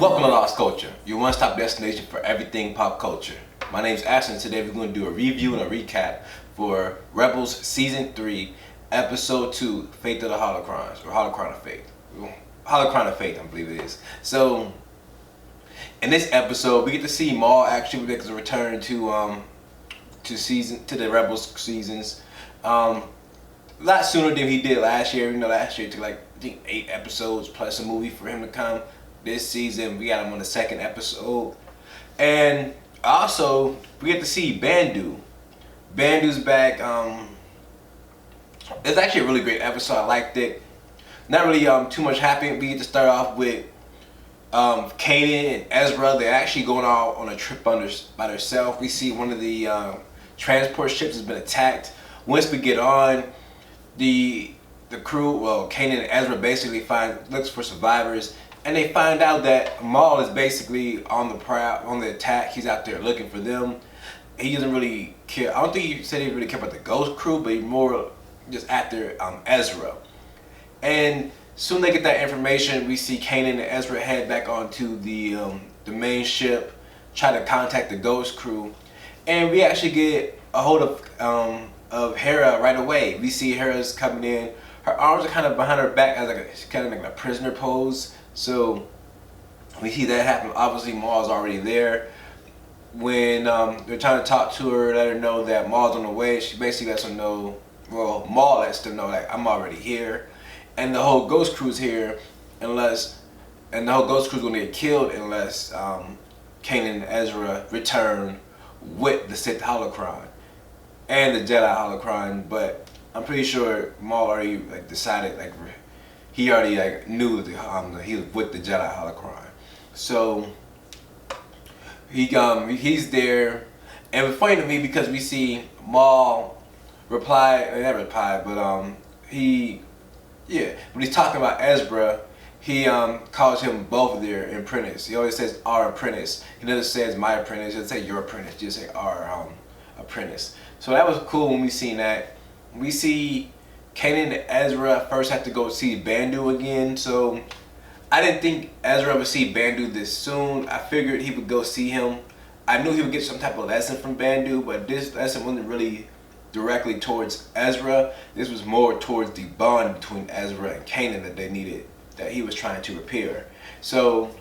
Welcome to Lost Culture, your one-stop destination for everything pop culture. My name is Ashton. Today we're going to do a review and a recap for Rebels Season 3, Episode 2, Fate of the Holocrons, or Holocron of Fate. Holocron of Fate, I believe it is. So, in this episode, we get to see Maul actually make his return to the Rebels seasons. A lot sooner than he did last year. You know, last year it took like I think 8 episodes plus a movie for him to come. This season we got him on the 2nd episode, and also we get to see Bandu. Bandu's back. It's actually a really great episode. I liked it. Not really too much happening. We get to start off with Kanan and Ezra. They're actually going out on a trip by themselves. We see one of the transport ships has been attacked. Once we get on, the crew, well, Kanan and Ezra basically looks for survivors. And they find out that Maul is basically on the attack. He's out there looking for them. He doesn't really care. I don't think he said he really cared about the Ghost crew, but he's more just after Ezra. And soon they get that information. We see Kanan and Ezra head back onto the main ship, try to contact the Ghost crew, and we actually get a hold of Hera right away. We see Hera's coming in. Her arms are kind of behind her back as kind of like a prisoner pose. So we see that happen. Obviously, Maul's already there. When they're trying to talk to her, let her know that Maul's on the way, she basically lets them know. Well, Maul lets them know like I'm already here, and the whole Ghost Crew's here, and the whole Ghost Crew's gonna get killed unless Kanan and Ezra return with the Sith Holocron and the Jedi Holocron. But I'm pretty sure Maul already decided he already knew that he was with the Jedi Holocron. So he's there, and it's funny to me because we see Maul when he's talking about Ezra, he calls him both their apprentice. He always says our apprentice. He never says my apprentice. He doesn't say your apprentice. He just say our apprentice. So that was cool when we seen that. We see Kanan and Ezra first have to go see Bandu again. So I didn't think Ezra would see Bandu this soon. I figured he would go see him. I knew he would get some type of lesson from Bandu, but this lesson wasn't really directly towards Ezra. This was more towards the bond between Ezra and Kanan that he was trying to repair. So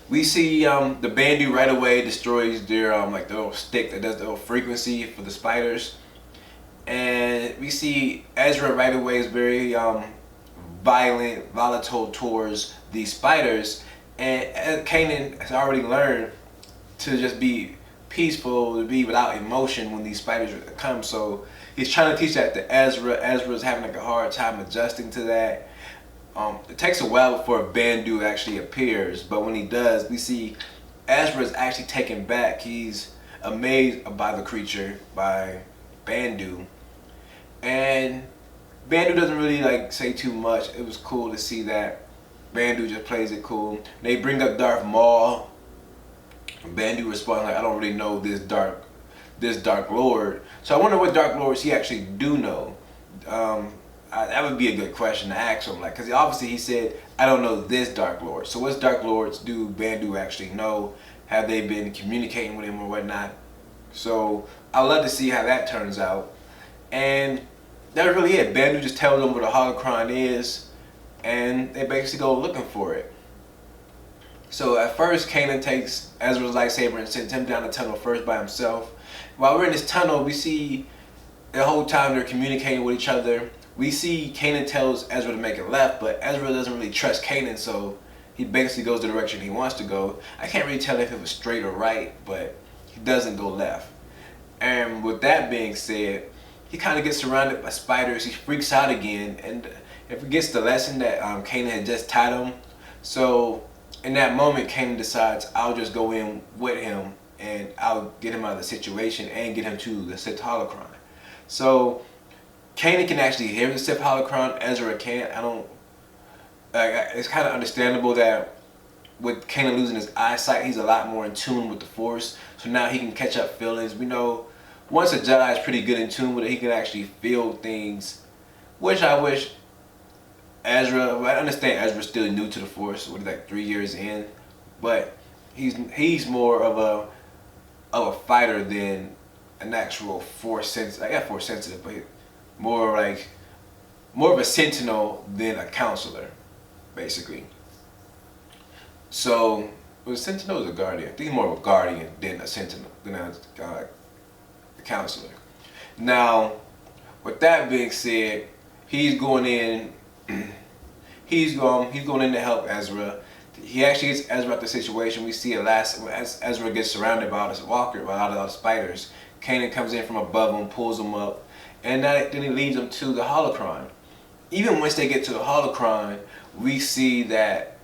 we see the Bandu right away destroys their the little stick that does the little frequency for the spiders. And we see Ezra right away is very volatile towards these spiders, and Kanan has already learned to just be peaceful, to be without emotion when these spiders come. So he's trying to teach that to Ezra. Ezra's having a hard time adjusting to that. It takes a while before Bandu actually appears, but when he does, we see Ezra's actually taken back. He's amazed by the creature, by Bandu. And Bandu doesn't really say too much. It was cool to see that Bandu just plays it cool. They bring up Darth Maul. Bandu responds I don't really know this Dark Lord. So I wonder what Dark Lords he actually do know. That would be a good question to ask him, because obviously he said I don't know this Dark Lord. So what Dark Lords do Bandu actually know? Have they been communicating with him or whatnot? So I'd love to see how that turns out. And that's really it. Bandu just tells them where the Holocron is, and they basically go looking for it. So at first, Kanan takes Ezra's lightsaber and sends him down the tunnel first by himself. While we're in this tunnel, we see the whole time they're communicating with each other. We see Kanan tells Ezra to make a left, but Ezra doesn't really trust Kanan, so he basically goes the direction he wants to go. I can't really tell if it was straight or right, but he doesn't go left. And with that being said, he kind of gets surrounded by spiders. He freaks out again, and he forgets the lesson that Kanan had just taught him. So in that moment, Kanan decides I'll just go in with him and I'll get him out of the situation and get him to the Sith Holocron. So Kanan can actually hear the Sith Holocron. Ezra can't. It's kind of understandable that with Kanan losing his eyesight, he's a lot more in tune with the Force. So now he can catch up feelings. We know once a Jedi is pretty good in tune with it, he can actually feel things, which I wish Ezra, well, I understand Ezra's still new to the Force. What, like 3 years in, but he's more of a fighter than an actual Force sensitive. I got Force sensitive, but more of a sentinel than a counselor, basically. So, was a sentinel or a guardian? I think he's more of a guardian than a sentinel, than a counselor. Now, with that being said, he's going in. He's going in to help Ezra. He actually gets Ezra out the situation. We see it last as Ezra gets surrounded by all this walker, by all the spiders. Kanan comes in from above him, pulls him up, and then he leads him to the Holocron. Even once they get to the Holocron, we see that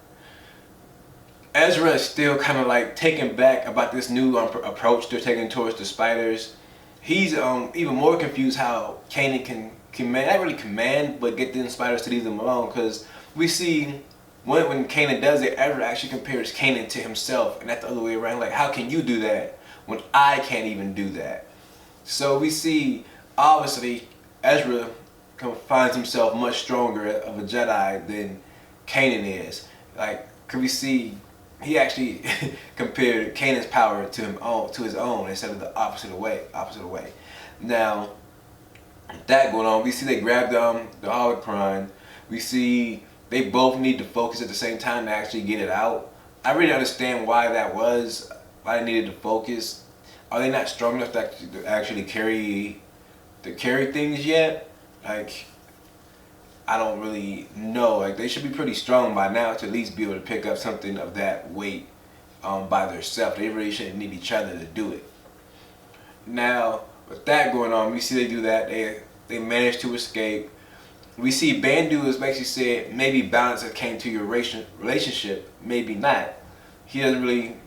Ezra is still kind of like taken back about this new approach they're taking towards the spiders. He's even more confused how Kanan can command, not really command, but get the spiders to leave them alone. Because we see when Kanan does it, Ezra actually compares Kanan to himself, and that's the other way around. Like, how can you do that when I can't even do that? So we see, obviously, Ezra finds himself much stronger of a Jedi than Kanan is. Like, could we see he actually compared Kanan's power to his own instead of the opposite way. Now, that going on, we see they grabbed the Holocron. We see they both need to focus at the same time to actually get it out. I really understand why that was. Why they needed to focus. Are they not strong enough to actually carry things yet? Like, I don't really know. Like, they should be pretty strong by now to at least be able to pick up something of that weight by themselves. They really shouldn't need each other to do it. Now, with that going on, we see they do that. They manage to escape. We see Bandu has basically said maybe balance has came to your relationship, maybe not. He doesn't really.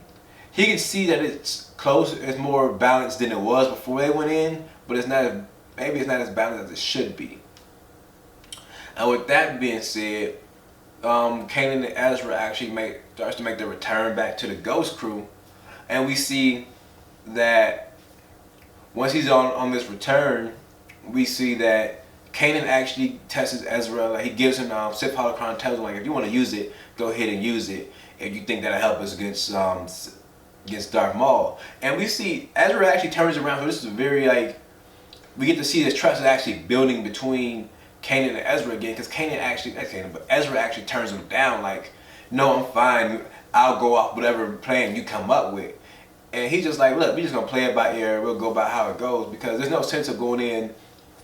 He can see that it's close. It's more balanced than it was before they went in, but it's not. Maybe it's not as balanced as it should be. And with that being said, Kanan and Ezra actually starts to make their return back to the Ghost Crew, and we see that once he's on this return, we see that Kanan actually tests Ezra. Like, he gives him Sith Holocron, tells him, like, if you want to use it, go ahead and use it if you think that'll help us against Darth Maul. And we see Ezra actually turns around. So this is very, like, we get to see this trust is actually building between Kanan and Ezra again, because Ezra actually turns him down, like, no, I'm fine, I'll go off whatever plan you come up with. And he's just like, look, we're just going to play it by ear, we'll go by how it goes, because there's no sense of going in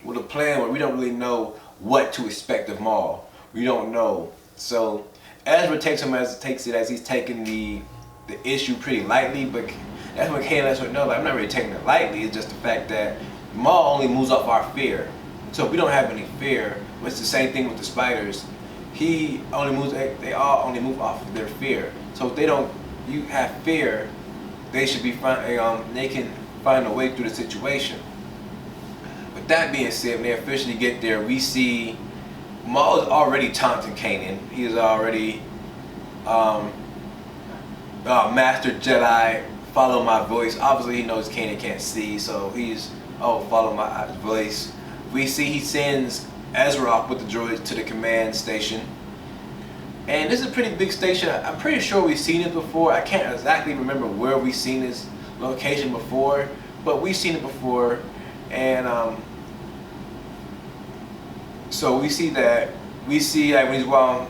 with a plan where we don't really know what to expect of Maul. We don't know. So Ezra takes it as he's taking the issue pretty lightly, but that's what Kanan lets her know, like, I'm not really taking it lightly, it's just the fact that Maul only moves off our fear. So if we don't have any fear, it's the same thing with the spiders. They all only move off of their fear. So if you have fear, they should be fine. They can find a way through the situation. With that being said, when they officially get there, we see Maul is already taunting Kanan. He is already Master Jedi. Follow my voice. Obviously, he knows Kanan can't see, so he's follow my voice. We see he sends Ezra off with the droids to the command station. And this is a pretty big station. I'm pretty sure we've seen it before. I can't exactly remember where we've seen this location before, but we've seen it before. And so we see when he's walking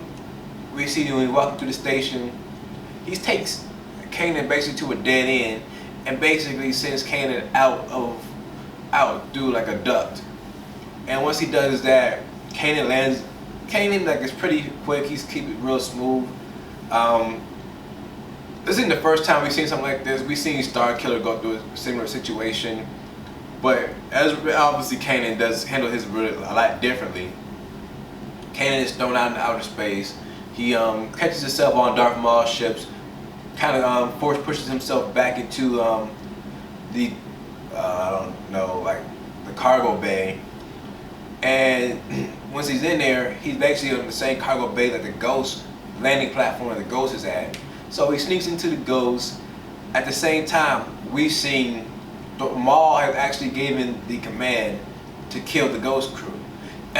through the station, he takes Kanan basically to a dead end and basically sends Kanan out through like a duct. And once he does that, Kanan lands. Kanan, like, is pretty quick. He's keeping it real smooth. This isn't the first time we've seen something like this. We've seen Starkiller go through a similar situation, but obviously Kanan does handle his a lot differently. Kanan is thrown out into outer space. He catches himself on Darth Maul's ships, kind of force pushes himself back into the the cargo bay. And once he's in there, he's basically on the same cargo bay that the Ghost landing platform that the Ghost is at. So he sneaks into the Ghost. At the same time, we've seen Maul have actually given the command to kill the Ghost crew.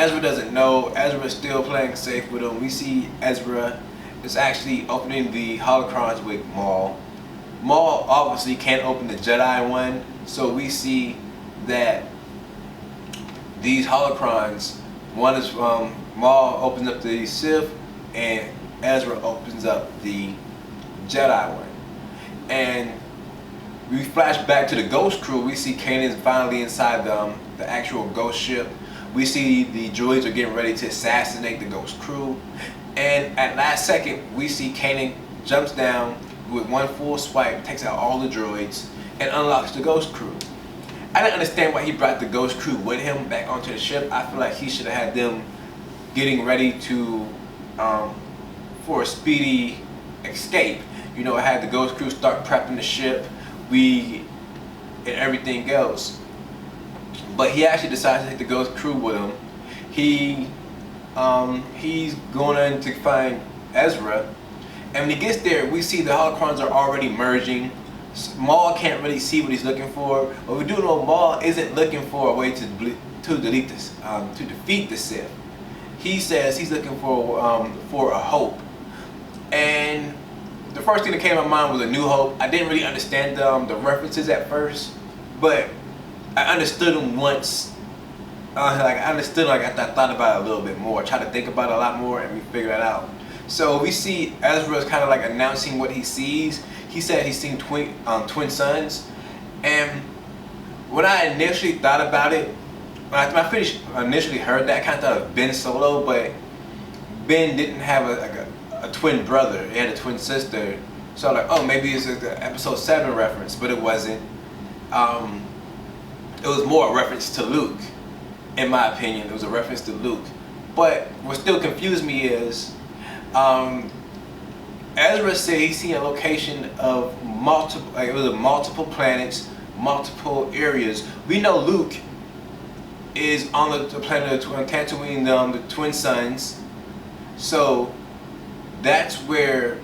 Ezra doesn't know. Ezra's still playing safe with him. We see Ezra is actually opening the Holocrons with Maul. Maul obviously can't open the Jedi one, so we see that these Holocrons, one is Maul opens up the Sith, and Ezra opens up the Jedi one. And we flash back to the Ghost Crew. We see Kanan's finally inside the actual Ghost ship. We see the droids are getting ready to assassinate the Ghost Crew. And at last second, we see Kanan jumps down with one full swipe, takes out all the droids, and unlocks the Ghost Crew. I didn't understand why he brought the Ghost Crew with him back onto the ship. I feel like he should have had them getting ready to for a speedy escape. You know, I had the Ghost Crew start prepping the ship, and everything else. But he actually decides to take the Ghost Crew with him. He's going in to find Ezra, and when he gets there, we see the Holocrons are already merging. Maul can't really see what he's looking for, but we do know Maul isn't looking for a way to delete this, to defeat the Sith. He says he's looking for a hope. And the first thing that came to my mind was A New Hope. I didn't really understand the references at first, but I understood them once. I thought about it a little bit more. I tried to think about it a lot more, and we figured it out. So we see Ezra's kind of like announcing what he sees. He said he's seen twin sons, and when I initially thought about it, when I initially heard that, I kind of thought of Ben Solo, but Ben didn't have a twin brother. He had a twin sister. So I'm like, oh, maybe it's an episode 7 reference, but it wasn't. It was more a reference to Luke, in my opinion. It was a reference to Luke. But what still confused me is, Ezra said he's seen a location of multiple planets, multiple areas. We know Luke is on the planet of Tatooine, the twin suns. So that's where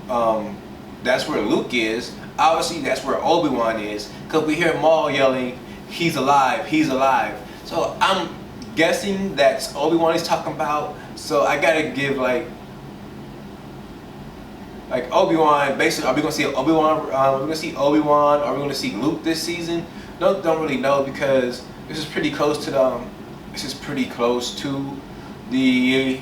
Luke is. Obviously, that's where Obi-Wan is, because we hear Maul yelling, "He's alive! He's alive!" So I'm guessing that's Obi-Wan he's talking about. So I gotta give like Obi-Wan. Basically, are we gonna see Obi-Wan? Are we gonna see Obi-Wan? Are we gonna see Luke this season? Don't really know, because this is pretty close to the. This is pretty close to the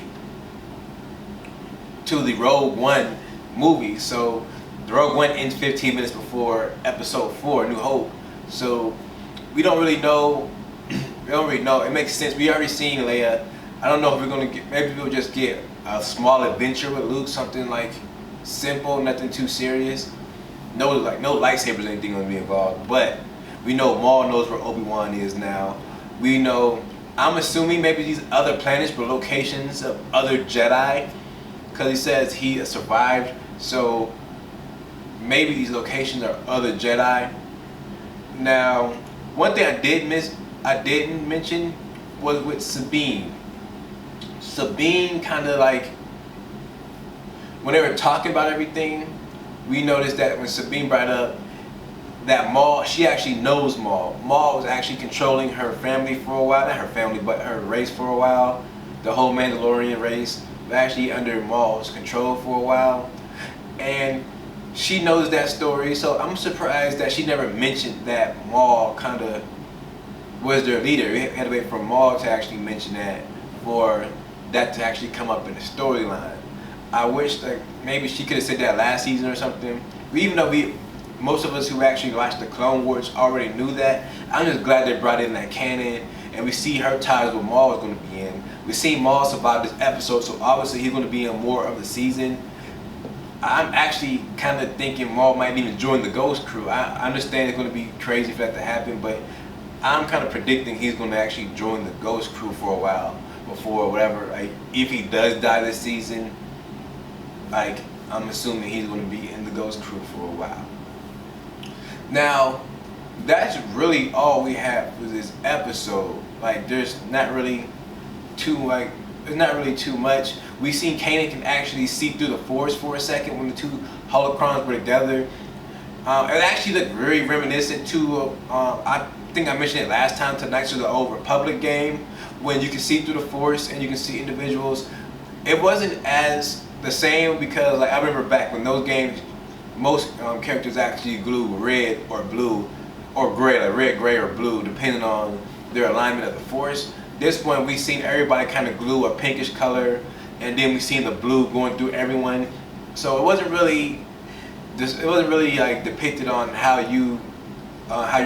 Rogue One movie. So the Rogue One ends 15 minutes before Episode 4, New Hope. So we don't really know. We don't really know. It makes sense. We already seen Leia. I don't know if we're gonna get. Maybe we'll just get a small adventure with Luke, something like simple, nothing too serious. No lightsabers or anything gonna be involved. But we know Maul knows where Obi-Wan is now. We know. I'm assuming maybe these other planets were locations of other Jedi, because he says he survived. So maybe these locations are other Jedi. Now, one thing I didn't mention was with Sabine. Sabine kind of like, when they were talking about everything, we noticed that when Sabine brought up that Maul, she actually knows Maul. Maul was actually controlling her family for a while, not her family, but her race for a while. The whole Mandalorian race was actually under Maul's control for a while. And she knows that story, so I'm surprised that she never mentioned that Maul kind of was their leader. We had to wait for Maul to actually mention that, for that to actually come up in the storyline. I wish that maybe she could have said that last season or something. Even though most of us who actually watched the Clone Wars already knew that, I'm just glad they brought in that canon, and we see her ties with Maul is going to be in. We see Maul survive this episode, so obviously he's going to be in more of the season. I'm actually kind of thinking Maul might even join the Ghost Crew. I understand it's going to be crazy for that to happen, but I'm kind of predicting he's going to actually join the Ghost Crew for a while before whatever. Like, if he does die this season, like, I'm assuming he's going to be in the Ghost Crew for a while. Now, that's really all we have for this episode. Like, there's not really too much. We seen Kanan can actually see through the Force for a second when the two Holocrons were together. It actually looked very reminiscent to, I think I mentioned it last time, to Knights of the Old Republic game, when you can see through the Force and you can see individuals. It wasn't as the same because like I remember back when those games, most characters actually glue red or blue or gray, like red, gray, or blue, depending on their alignment of the Force. This one we seen everybody kind of glue a pinkish color, and then we seen the blue going through everyone. So it wasn't really it wasn't really like depicted on how your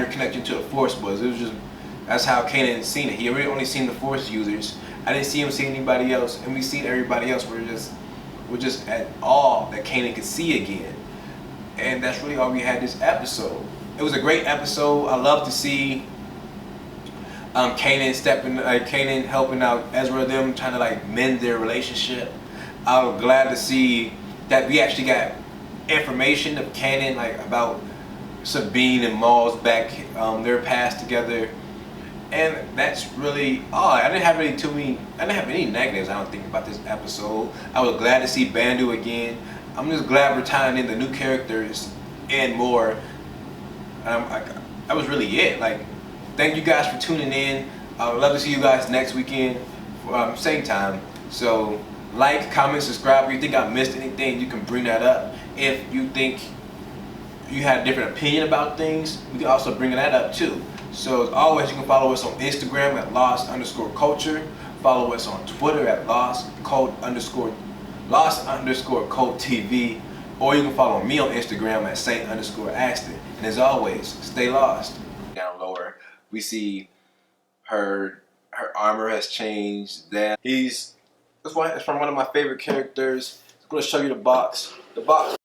connection to the Force was. It was just that's how Kanan seen it. He already only seen the Force users. I didn't see him see anybody else, and we seen everybody else. We're just at awe that Kanan could see again, and that's really all we had this episode. It was a great episode. I love to see Kanan helping out Ezra, them trying to like mend their relationship. I was glad to see that we actually got information of Kanan, like about Sabine and Maul's back, their past together, and that's really all. I didn't have any negatives. I don't think about this episode. I was glad to see Bandu again. I'm just glad we're tying in the new characters and more. That was really it. Like, thank you guys for tuning in. I would love to see you guys next weekend, same time. So, like, comment, subscribe. If you think I missed anything, you can bring that up. If you think you had a different opinion about things, we can also bring that up too. So as always, you can follow us on Instagram at lost_culture. Follow us on Twitter at lost_code TV. Or you can follow me on Instagram at Saint_Aston. And as always, stay lost. Down lower, we see her armor has changed. It's from one of my favorite characters. I'm gonna show you the box. The box